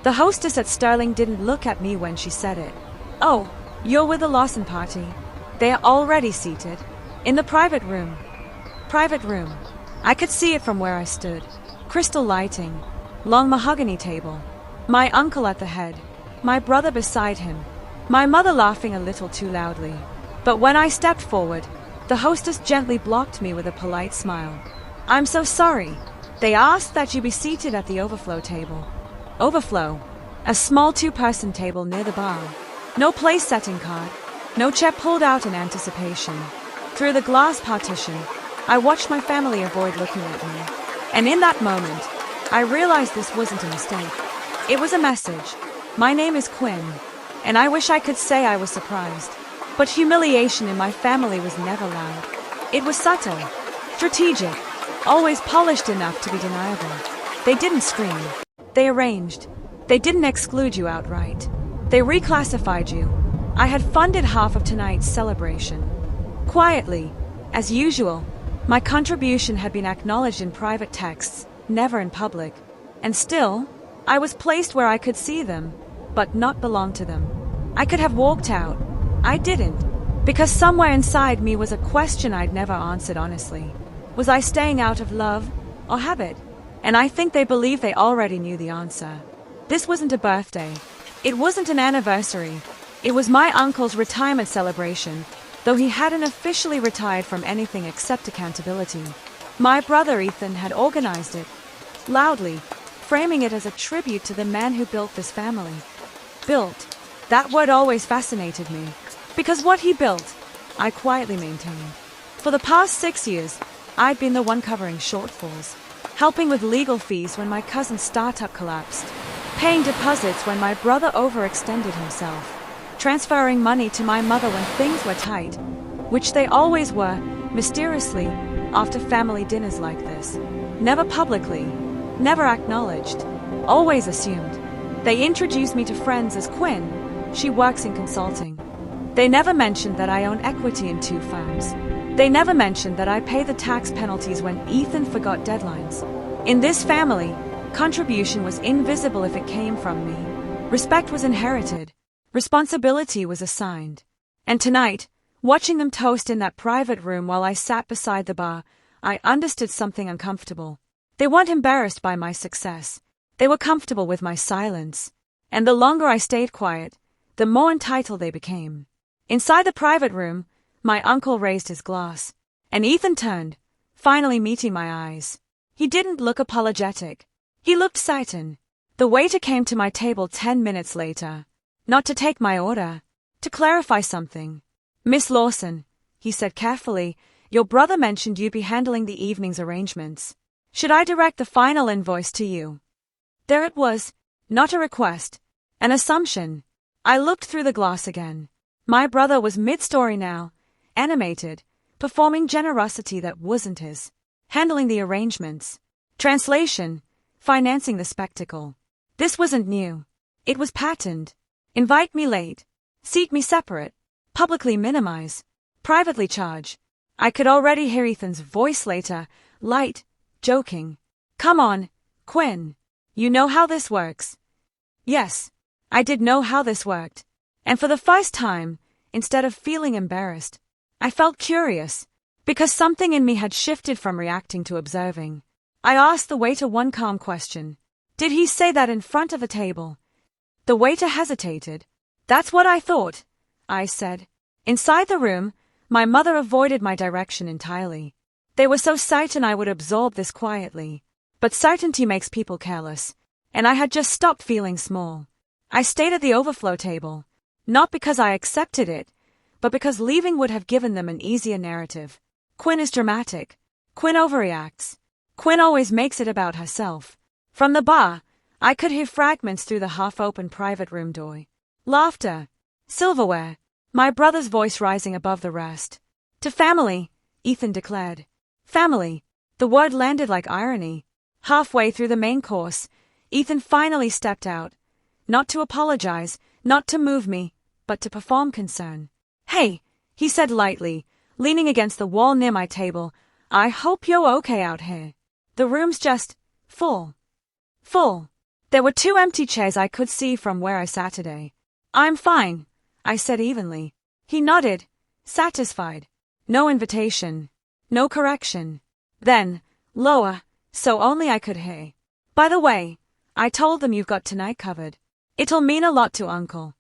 The hostess at Sterling didn't look at me when she said it. "Oh, you're with the Lawson party. They are already seated. In the private room." Private room. I could see it from where I stood. Crystal lighting. Long mahogany table. My uncle at the head. My brother beside him. My mother laughing a little too loudly. But when I stepped forward, the hostess gently blocked me with a polite smile. "I'm so sorry. They asked that you be seated at the overflow table." Overflow. A small two-person table near the bar. No place setting card. No chair pulled out in anticipation. Through the glass partition, I watched my family avoid looking at me. And in that moment, I realized this wasn't a mistake. It was a message. My name is Quinn, and I wish I could say I was surprised. But humiliation in my family was never loud. It was subtle, strategic, always polished enough to be deniable. They didn't scream. They arranged. They didn't exclude you outright. They reclassified you. I had funded half of tonight's celebration. Quietly, as usual, my contribution had been acknowledged in private texts, never in public. And still, I was placed where I could see them, but not belong to them. I could have walked out. I didn't, because somewhere inside me was a question I'd never answered honestly. Was I staying out of love or habit? And I think they believed they already knew the answer. This wasn't a birthday. It wasn't an anniversary. It was my uncle's retirement celebration, though he hadn't officially retired from anything except accountability. My brother Ethan had organized it, loudly, framing it as a tribute to the man who built this family. Built. That word always fascinated me, because what he built, I quietly maintained. For the past 6 years, I'd been the one covering shortfalls, helping with legal fees when my cousin's startup collapsed, paying deposits when my brother overextended himself, transferring money to my mother when things were tight, which they always were, mysteriously, after family dinners like this. Never publicly, never acknowledged, always assumed. They introduced me to friends as Quinn. She works in consulting. They never mentioned that I own equity in 2 firms. They never mentioned that I pay the tax penalties when Ethan forgot deadlines. In this family, contribution was invisible if it came from me. Respect was inherited. Responsibility was assigned. And tonight, watching them toast in that private room while I sat beside the bar, I understood something uncomfortable. They weren't embarrassed by my success. They were comfortable with my silence. And the longer I stayed quiet, the more entitled they became. Inside the private room, my uncle raised his glass, and Ethan turned, finally meeting my eyes. He didn't look apologetic. He looked certain. The waiter came to my table 10 minutes later. Not to take my order, to clarify something. "Miss Lawson," he said carefully, "your brother mentioned you'd be handling the evening's arrangements. Should I direct the final invoice to you?" There it was, not a request, an assumption. I looked through the glass again. My brother was mid-story now, animated, performing generosity that wasn't his, handling the arrangements. Translation, financing the spectacle. This wasn't new. It was patterned. Invite me late, seat me separate, publicly minimize, privately charge. I could already hear Ethan's voice later, light, joking. "Come on, Quinn. You know how this works." Yes, I did know how this worked. And for the first time, instead of feeling embarrassed, I felt curious, because something in me had shifted from reacting to observing. I asked the waiter one calm question. Did he say that in front of a table? The waiter hesitated. "That's what I thought," I said. Inside the room, my mother avoided my direction entirely. They were so certain I would absorb this quietly. But certainty makes people careless, and I had just stopped feeling small. I stayed at the overflow table, not because I accepted it, but because leaving would have given them an easier narrative. Quinn is dramatic. Quinn overreacts. Quinn always makes it about herself. From the bar, I could hear fragments through the half-open private room door. Laughter. Silverware. My brother's voice rising above the rest. "To family," Ethan declared. Family. The word landed like irony. Halfway through the main course, Ethan finally stepped out. Not to apologize, not to move me, but to perform concern. "Hey," he said lightly, leaning against the wall near my table, "I hope you're okay out here. The room's just full. Full. There were 2 empty chairs I could see from where I sat today. I'm fine, I said evenly. He nodded, satisfied. No invitation. No correction. Then, lower, so only I could hear. By the way, I told them you've got tonight covered. It'll mean a lot to Uncle.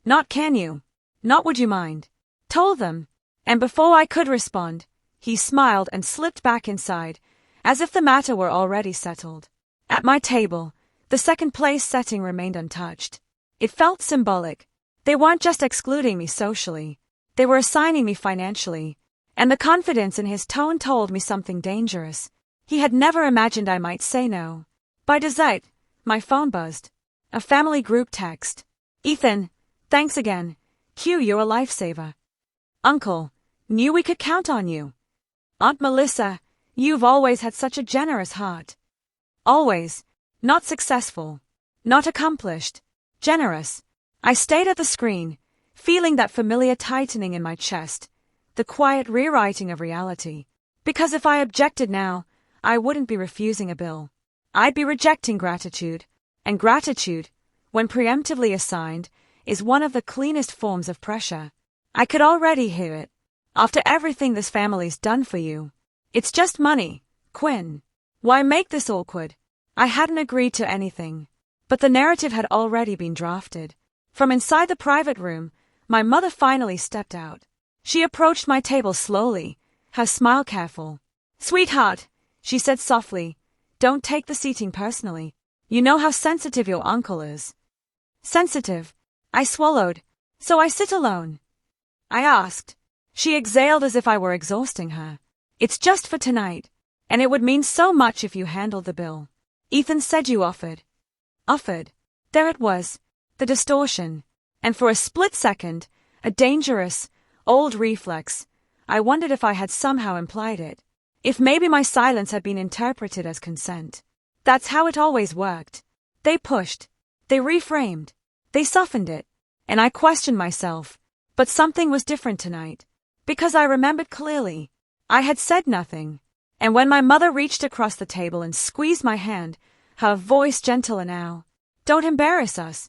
Not can you? Not would you mind? Told them. And before I could respond, he smiled and slipped back inside, as if the matter were already settled. At my table, the second place setting remained untouched. It felt symbolic. They weren't just excluding me socially. They were assigning me financially. And the confidence in his tone told me something dangerous. He had never imagined I might say no. By dessert, my phone buzzed. A family group text. Ethan, thanks again. Q, you're a lifesaver. Uncle, knew we could count on you. Aunt Melissa, you've always had such a generous heart. Always. Not successful. Not accomplished. Generous. I stayed at the screen, feeling that familiar tightening in my chest, the quiet rewriting of reality. Because if I objected now, I wouldn't be refusing a bill. I'd be rejecting gratitude. And gratitude, when preemptively assigned, is one of the cleanest forms of pressure. I could already hear it. After everything this family's done for you. It's just money, Quinn. Why make this awkward? I hadn't agreed to anything. But the narrative had already been drafted. From inside the private room, my mother finally stepped out. She approached my table slowly, her smile careful. Sweetheart, she said softly, don't take the seating personally. You know how sensitive your uncle is. Sensitive? I swallowed. So I sit alone? I asked. She exhaled as if I were exhausting her. It's just for tonight, and it would mean so much if you handled the bill. Ethan said you offered. Offered. There it was. The distortion. And for a split second, a dangerous, old reflex, I wondered if I had somehow implied it. If maybe my silence had been interpreted as consent. That's how it always worked. They pushed. They reframed. They softened it. And I questioned myself. But something was different tonight. Because I remembered clearly. I had said nothing. And when my mother reached across the table and squeezed my hand, her voice gentler now. Don't embarrass us.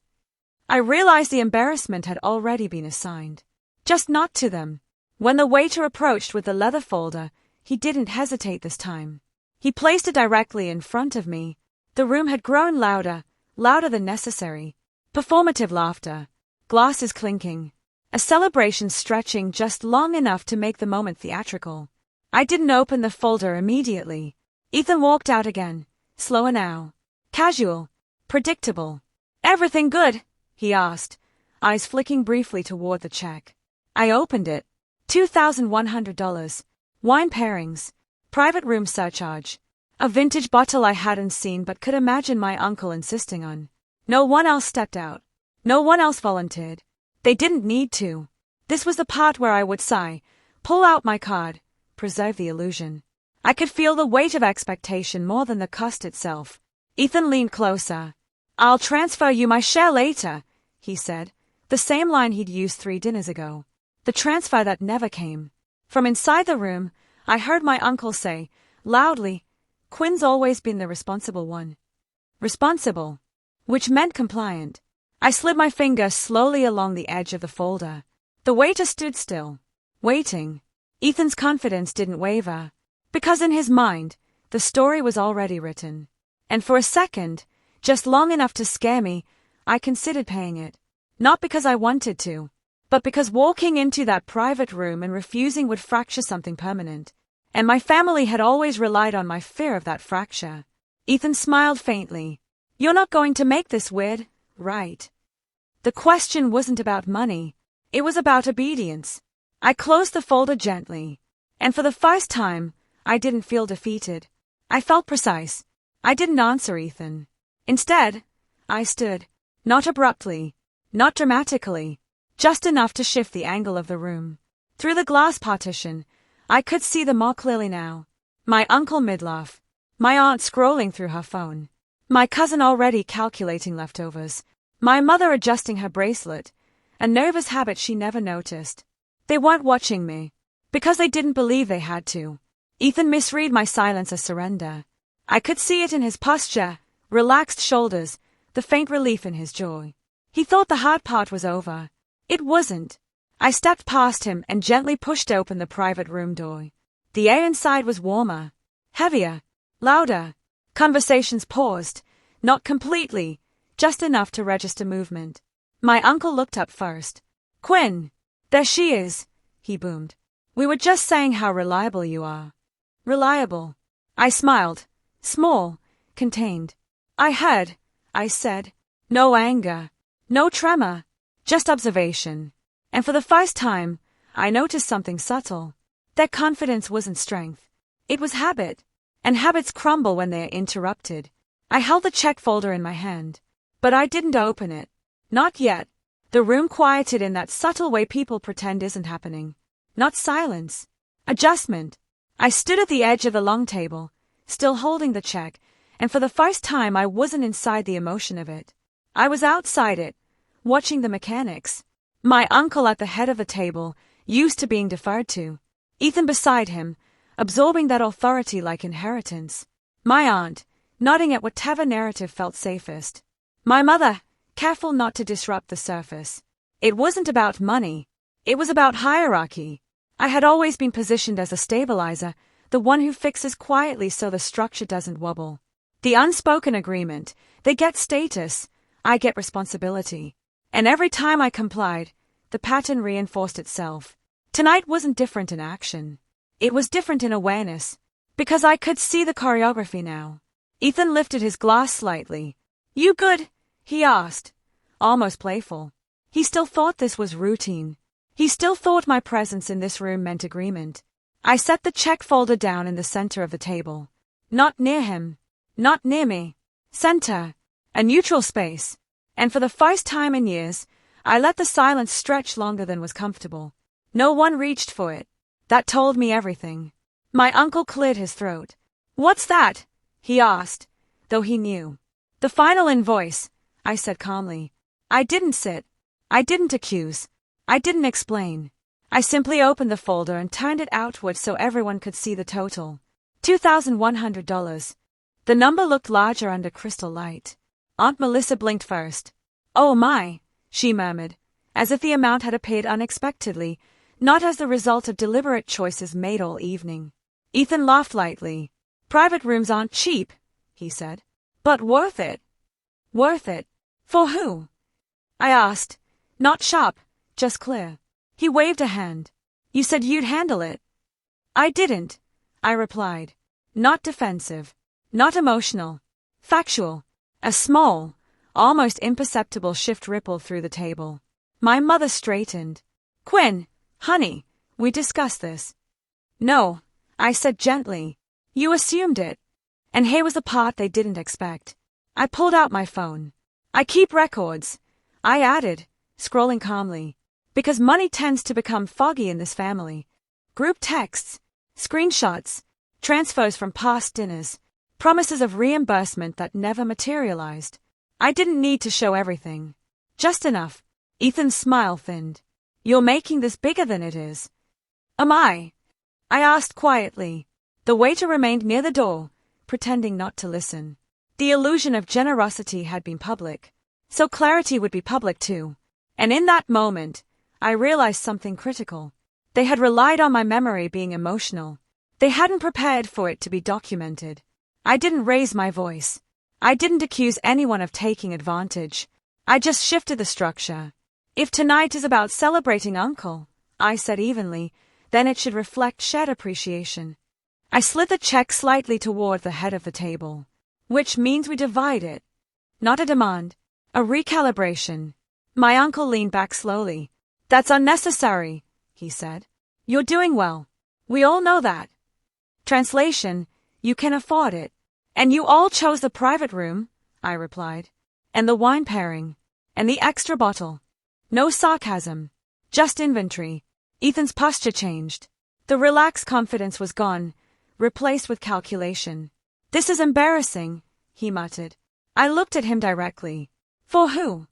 I realized the embarrassment had already been assigned. Just not to them. When the waiter approached with the leather folder, he didn't hesitate this time. He placed it directly in front of me. The room had grown louder, louder than necessary. Performative laughter. Glasses clinking. A celebration stretching just long enough to make the moment theatrical. I didn't open the folder immediately. Ethan walked out again. Slower now. Casual. Predictable. Everything good? He asked, eyes flicking briefly toward the check. I opened it. $2,100. Wine pairings. Private room surcharge. A vintage bottle I hadn't seen but could imagine my uncle insisting on. No one else stepped out. No one else volunteered. They didn't need to. This was the part where I would sigh, pull out my card, preserve the illusion. I could feel the weight of expectation more than the cost itself. Ethan leaned closer. I'll transfer you my share later, he said, the same line he'd used 3 dinners ago. The transfer that never came. From inside the room, I heard my uncle say, loudly, Quinn's always been the responsible one. Responsible. Which meant compliant. I slid my finger slowly along the edge of the folder. The waiter stood still, waiting. Ethan's confidence didn't waver, because in his mind, the story was already written. And for a second, just long enough to scare me, I considered paying it. Not because I wanted to, but because walking into that private room and refusing would fracture something permanent. And my family had always relied on my fear of that fracture. Ethan smiled faintly. You're not going to make this weird, right? The question wasn't about money. It was about obedience. I closed the folder gently. And for the first time, I didn't feel defeated. I felt precise. I didn't answer Ethan. Instead, I stood. Not abruptly. Not dramatically. Just enough to shift the angle of the room. Through the glass partition, I could see them more clearly now. My uncle mid-laugh. My aunt scrolling through her phone. My cousin already calculating leftovers. My mother adjusting her bracelet. A nervous habit she never noticed. They weren't watching me. Because they didn't believe they had to. Ethan misread my silence as surrender. I could see it in his posture, relaxed shoulders, the faint relief in his joy. He thought the hard part was over. It wasn't. I stepped past him and gently pushed open the private room door. The air inside was warmer, heavier, louder. Conversations paused, not completely, just enough to register movement. My uncle looked up first. "Quinn! There she is," he boomed. "We were just saying how reliable you are." "Reliable?" I smiled. Small, contained. "I heard," I said. No anger, no tremor, just observation. And for the first time, I noticed something subtle. Their confidence wasn't strength. It was habit. And habits crumble when they are interrupted. I held the check folder in my hand. But I didn't open it. Not yet. The room quieted in that subtle way people pretend isn't happening. Not silence. Adjustment. I stood at the edge of the long table, still holding the check, and for the first time I wasn't inside the emotion of it. I was outside it, watching the mechanics. My uncle at the head of the table, used to being deferred to. Ethan beside him, absorbing that authority like inheritance. My aunt, nodding at whatever narrative felt safest. My mother, careful not to disrupt the surface. It wasn't about money. It was about hierarchy. I had always been positioned as a stabilizer, the one who fixes quietly so the structure doesn't wobble. The unspoken agreement, they get status, I get responsibility. And every time I complied, the pattern reinforced itself. Tonight wasn't different in action. It was different in awareness, because I could see the choreography now. Ethan lifted his glass slightly. "You good?" he asked, almost playful. He still thought this was routine. He still thought my presence in this room meant agreement. I set the check folder down in the center of the table. Not near him. Not near me. Center. A neutral space. And for the first time in years, I let the silence stretch longer than was comfortable. No one reached for it. That told me everything. My uncle cleared his throat. "What's that?" he asked, though he knew. "The final invoice," I said calmly. I didn't sit. I didn't accuse. I didn't explain. I simply opened the folder and turned it outward so everyone could see the total. $2,100. The number looked larger under crystal light. Aunt Melissa blinked first. "Oh my," she murmured, as if the amount had appeared unexpectedly, not as the result of deliberate choices made all evening. Ethan laughed lightly. "Private rooms aren't cheap," he said. "But worth it." "Worth it? For who?" I asked. Not sharp, just clear. He waved a hand. "You said you'd handle it." "I didn't," I replied. Not defensive. Not emotional. Factual. A small, almost imperceptible shift rippled through the table. My mother straightened. "Quinn, honey, we discussed this." "No," I said gently. "You assumed it." And here was the part they didn't expect. I pulled out my phone. "I keep records," I added, scrolling calmly. Because money tends to become foggy in this family. Group texts, screenshots, transfers from past dinners, promises of reimbursement that never materialized. I didn't need to show everything. Just enough. Ethan's smile thinned. "You're making this bigger than it is." "Am I?" I asked quietly. The waiter remained near the door, pretending not to listen. The illusion of generosity had been public, so clarity would be public too. And in that moment, I realized something critical. They had relied on my memory being emotional. They hadn't prepared for it to be documented. I didn't raise my voice. I didn't accuse anyone of taking advantage. I just shifted the structure. "If tonight is about celebrating Uncle," I said evenly, "then it should reflect shared appreciation." I slid the check slightly toward the head of the table. "Which means we divide it." Not a demand. A recalibration. My uncle leaned back slowly. "That's unnecessary," he said. "You're doing well. We all know that." Translation, "You can afford it. And you all chose the private room," I replied. "And the wine pairing. And the extra bottle." No sarcasm. Just inventory. Ethan's posture changed. The relaxed confidence was gone, replaced with calculation. "This is embarrassing," he muttered. I looked at him directly. "For who?"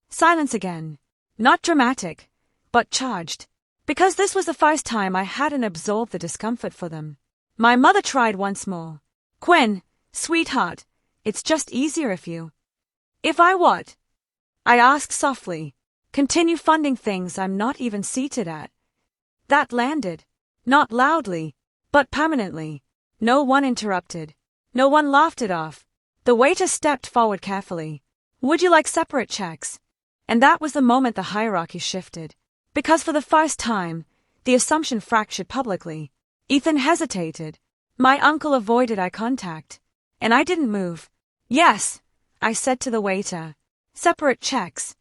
Silence again. Not dramatic, but charged. Because this was the first time I hadn't absorbed the discomfort for them. My mother tried once more. "Quinn, sweetheart, it's just easier if you..." If I what? I asked softly. Continue funding things I'm not even seated at. That landed. Not loudly, but permanently. No one interrupted. No one laughed it off. The waiter stepped forward carefully. Would you like separate checks? And that was the moment the hierarchy shifted. Because for the first time, the assumption fractured publicly. Ethan hesitated. My uncle avoided eye contact. And I didn't move. Yes, I said to the waiter. Separate checks.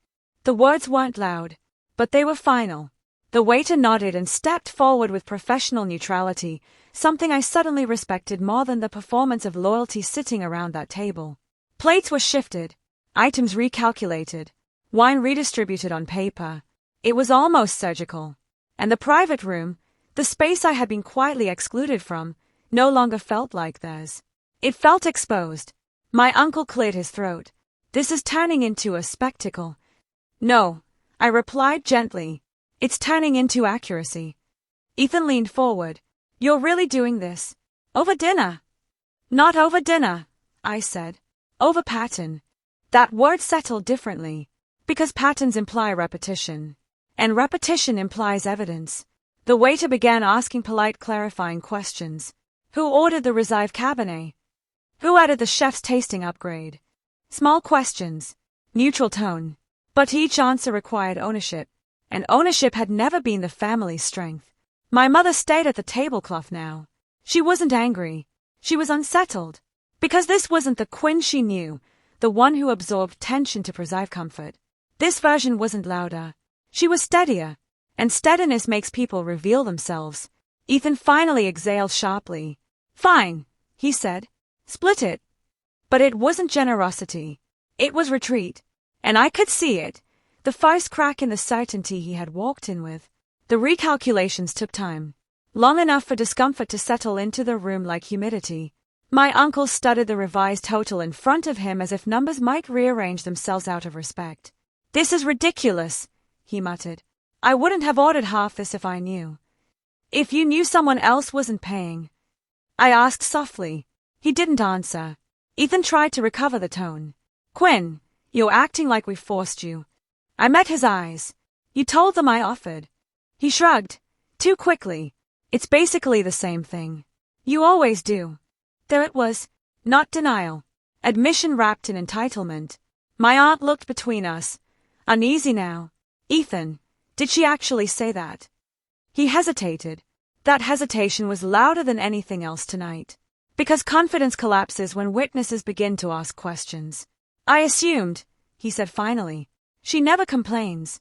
The words weren't loud, but they were final. The waiter nodded and stepped forward with professional neutrality, something I suddenly respected more than the performance of loyalty sitting around that table. Plates were shifted, items recalculated, wine redistributed on paper. It was almost surgical. And the private room, the space I had been quietly excluded from, no longer felt like theirs. It felt exposed. My uncle cleared his throat. This is turning into a spectacle. No, I replied gently. It's turning into accuracy. Ethan leaned forward. You're really doing this? Over dinner? Not over dinner, I said. Over pattern. That word settled differently, because patterns imply repetition. And repetition implies evidence. The waiter began asking polite clarifying questions. Who ordered the Reserve Cabernet? Who added the chef's tasting upgrade? Small questions. Neutral tone. But each answer required ownership. And ownership had never been the family's strength. My mother stayed at the tablecloth now. She wasn't angry. She was unsettled. Because this wasn't the Quinn she knew, the one who absorbed tension to preserve comfort. This version wasn't louder. She was steadier. And steadiness makes people reveal themselves. Ethan finally exhaled sharply. Fine, he said. Split it. But it wasn't generosity. It was retreat. And I could see it. The first crack in the certainty he had walked in with. The recalculations took time. Long enough for discomfort to settle into the room like humidity. My uncle studied the revised total in front of him as if numbers might rearrange themselves out of respect. This is ridiculous, he muttered. I wouldn't have ordered half this if I knew. If you knew someone else wasn't paying. I asked softly. He didn't answer. Ethan tried to recover the tone. Quinn, you're acting like we forced you. I met his eyes. You told them I offered. He shrugged. Too quickly. It's basically the same thing. You always do. There it was. Not denial. Admission wrapped in entitlement. My aunt looked between us. Uneasy now. Ethan, did she actually say that? He hesitated. That hesitation was louder than anything else tonight. Because confidence collapses when witnesses begin to ask questions. I assumed, he said finally. She never complains.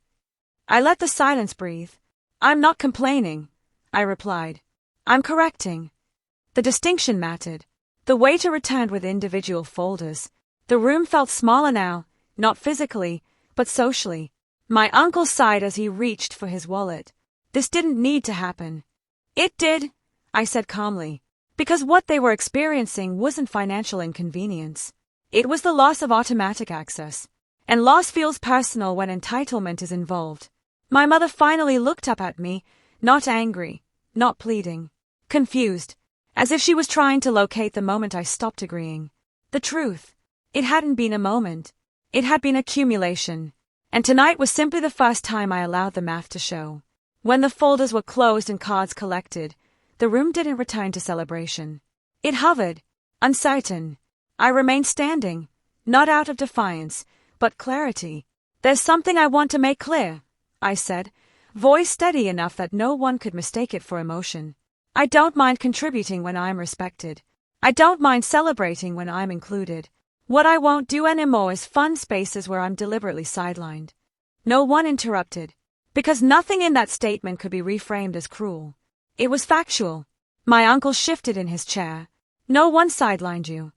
I let the silence breathe. I'm not complaining, I replied. I'm correcting. The distinction mattered. The waiter returned with individual folders. The room felt smaller now, not physically, but socially. My uncle sighed as he reached for his wallet. This didn't need to happen. It did, I said calmly, because what they were experiencing wasn't financial inconvenience. It was the loss of automatic access. And loss feels personal when entitlement is involved. My mother finally looked up at me, not angry, not pleading, confused, as if she was trying to locate the moment I stopped agreeing. The truth. It hadn't been a moment. It had been accumulation. And tonight was simply the first time I allowed the math to show. When the folders were closed and cards collected, the room didn't return to celebration. It hovered, uncertain. I remained standing, not out of defiance, but clarity. There's something I want to make clear, I said, voice steady enough that no one could mistake it for emotion. I don't mind contributing when I'm respected. I don't mind celebrating when I'm included. What I won't do anymore is fund spaces where I'm deliberately sidelined. No one interrupted, because nothing in that statement could be reframed as cruel. It was factual. My uncle shifted in his chair. No one sidelined you.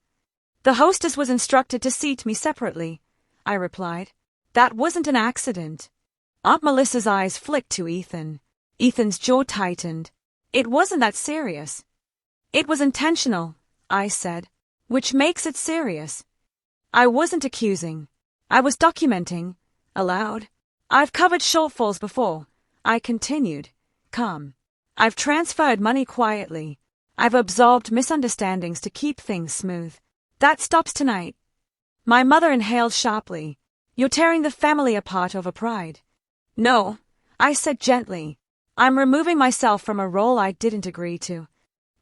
The hostess was instructed to seat me separately, I replied. That wasn't an accident. Aunt Melissa's eyes flicked to Ethan. Ethan's jaw tightened. It wasn't that serious. It was intentional, I said, which makes it serious. I wasn't accusing. I was documenting, aloud. I've covered shortfalls before, I continued, calm. I've transferred money quietly. I've absorbed misunderstandings to keep things smooth. That stops tonight. My mother inhaled sharply. You're tearing the family apart over pride. No, I said gently. I'm removing myself from a role I didn't agree to.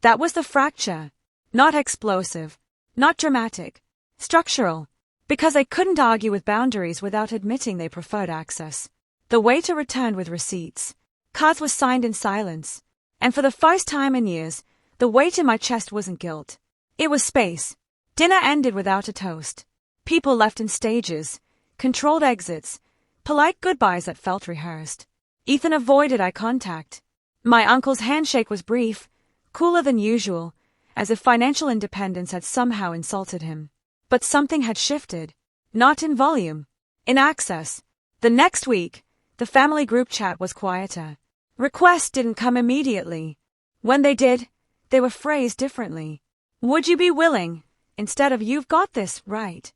That was the fracture. Not explosive. Not dramatic. Structural. Because I couldn't argue with boundaries without admitting they preferred access. The waiter returned with receipts. Cards were signed in silence. And for the first time in years, the weight in my chest wasn't guilt. It was space. Dinner ended without a toast. People left in stages, controlled exits, polite goodbyes that felt rehearsed. Ethan avoided eye contact. My uncle's handshake was brief, cooler than usual, as if financial independence had somehow insulted him. But something had shifted. Not in volume. In access. The next week, the family group chat was quieter. Requests didn't come immediately. When they did, they were phrased differently. Would you be willing? Instead of you've got this, right?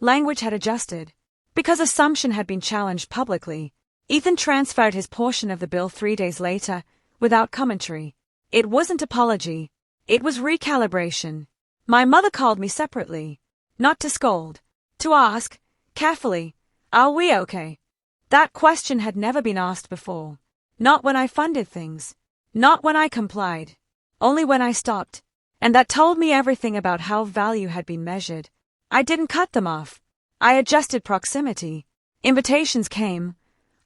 Language had adjusted. Because assumption had been challenged publicly, Ethan transferred his portion of the bill 3 days later, without commentary. It wasn't apology. It was recalibration. My mother called me separately. Not to scold. To ask, carefully, are we okay? That question had never been asked before. Not when I funded things. Not when I complied. Only when I stopped. And that told me everything about how value had been measured. I didn't cut them off. I adjusted proximity. Invitations came.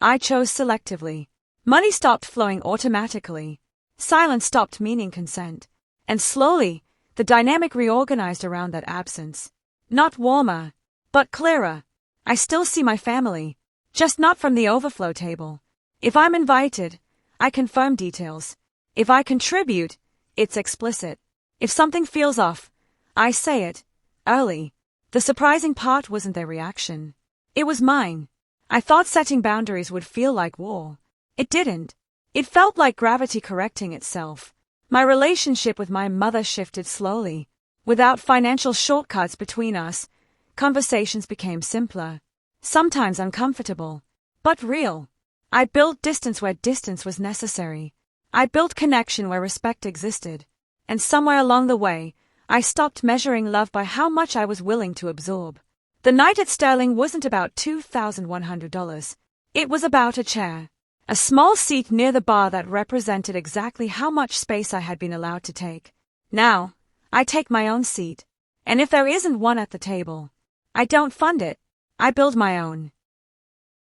I chose selectively. Money stopped flowing automatically. Silence stopped meaning consent. And slowly, the dynamic reorganized around that absence. Not warmer, but clearer. I still see my family, just not from the overflow table. If I'm invited, I confirm details. If I contribute, it's explicit. If something feels off, I say it, early. The surprising part wasn't their reaction. It was mine. I thought setting boundaries would feel like war. It didn't. It felt like gravity correcting itself. My relationship with my mother shifted slowly. Without financial shortcuts between us, conversations became simpler. Sometimes uncomfortable, but real. I built distance where distance was necessary. I built connection where respect existed. And somewhere along the way, I stopped measuring love by how much I was willing to absorb. The night at Sterling wasn't about $2,100. It was about a chair. A small seat near the bar that represented exactly how much space I had been allowed to take. Now, I take my own seat. And if there isn't one at the table, I don't fund it. I build my own.